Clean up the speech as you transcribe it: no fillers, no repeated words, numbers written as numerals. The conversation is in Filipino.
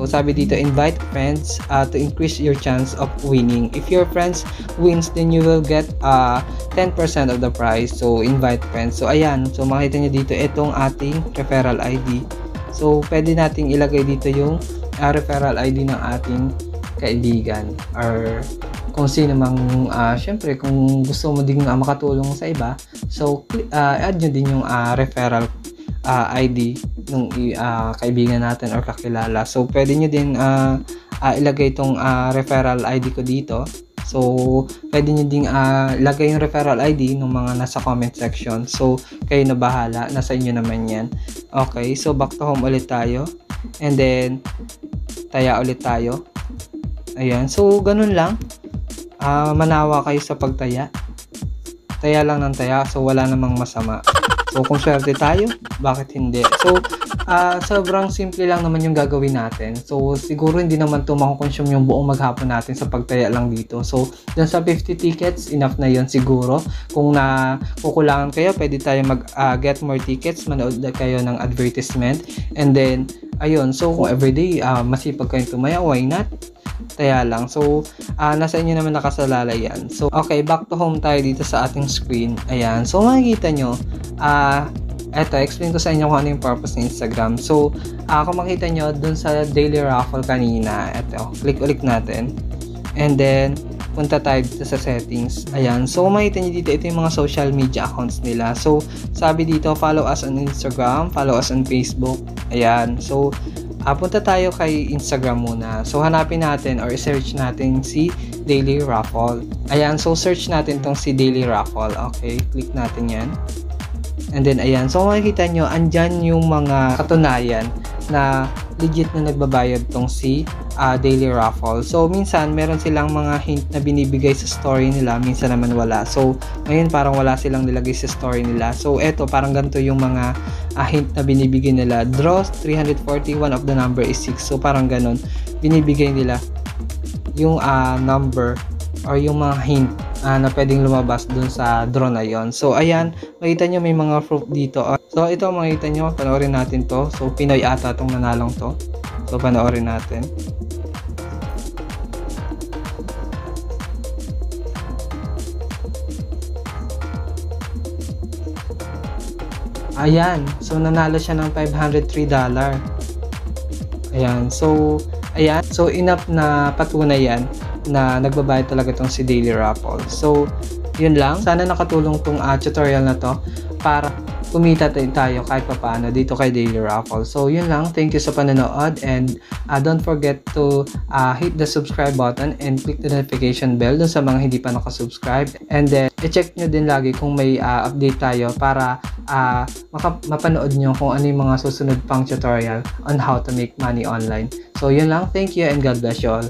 So sabi dito, invite friends to increase your chance of winning. If your friends wins, then you will get 10% of the prize. So invite friends. So ayan, so makita nyo dito itong ating referral ID. So pwede nating ilagay dito yung referral ID ng ating kaibigan or kung sino mang syempre kung gusto mo din makatulong sa iba. So add nyo din yung referral ID ng kaibigan natin or kakilala. So pwede nyo din ilagay itong referral ID ko dito. So pwede nyo din ilagay yung referral ID ng mga nasa comment section. So kayo na bahala, nasa inyo naman yan. Okay, so back to home ulit tayo, and then taya ulit tayo. Ayan, so ganun lang. Manawa kayo sa pagtaya. Taya lang ng taya, so wala namang masama. So kung swerte tayo, bakit hindi? So sobrang simple lang naman yung gagawin natin. So siguro hindi naman ito makukonsume yung buong maghapon natin sa pagtaya lang dito. So dun sa 50 tickets, enough na yon siguro. Kung kukulangan kayo, pwede tayo get more tickets, manood kayo ng advertisement, and then ayun, so kung everyday masipag kayong tumaya, why not? Taya lang. So nasa inyo naman nakasalalay yan. So okay, back to home tayo dito sa ating screen. Ayan, so makikita nyo eto, explain ko sa inyo kung ano yung purpose ng Instagram. So kung makita nyo dun sa daily raffle kanina, eto, click ulit natin, and then punta tayo dito sa settings. Ayan, so makita nyo dito, ito yung mga social media accounts nila. So sabi dito, follow us on Instagram, follow us on Facebook. Ayan, so punta tayo kay Instagram muna. So hanapin natin or search natin si Daily Raffle. Ayan, so search natin tong si Daily Raffle. Okay, click natin yan. And then ayan, so makikita nyo, andyan yung mga katunayan na legit na nagbabayad tong si Daily Raffle. So minsan meron silang mga hint na binibigay sa story nila, minsan naman wala. So ngayon parang wala silang nilagay sa story nila. So eto, parang ganito yung mga hint na binibigay nila. Draw 340, one of the number is 6. So parang ganon, binibigay nila yung number or yung mga hint na pwedeng lumabas dun sa draw na yon. So ayan, makita nyo may mga proof dito. So ito, makita nyo, panoorin natin to. So Pinoy ata tong nanalong to. So panoorin natin. Ayan, so nanalo siya ng $503. Ayan, so ayan, so enough na patunay yan na nagbabayad talaga tong si Daily Raffle. So yun lang, sana nakatulong tong tutorial na to para kumita tayo kahit papaano dito kay Daily Raffle. So yun lang, thank you sa panonood, and don't forget to hit the subscribe button and click the notification bell dun sa mga hindi pa nakasubscribe, and then i-check nyo din lagi kung may update tayo para mapanood nyo kung ano yung mga susunod pang tutorial on how to make money online. So yun lang, thank you and God bless you all.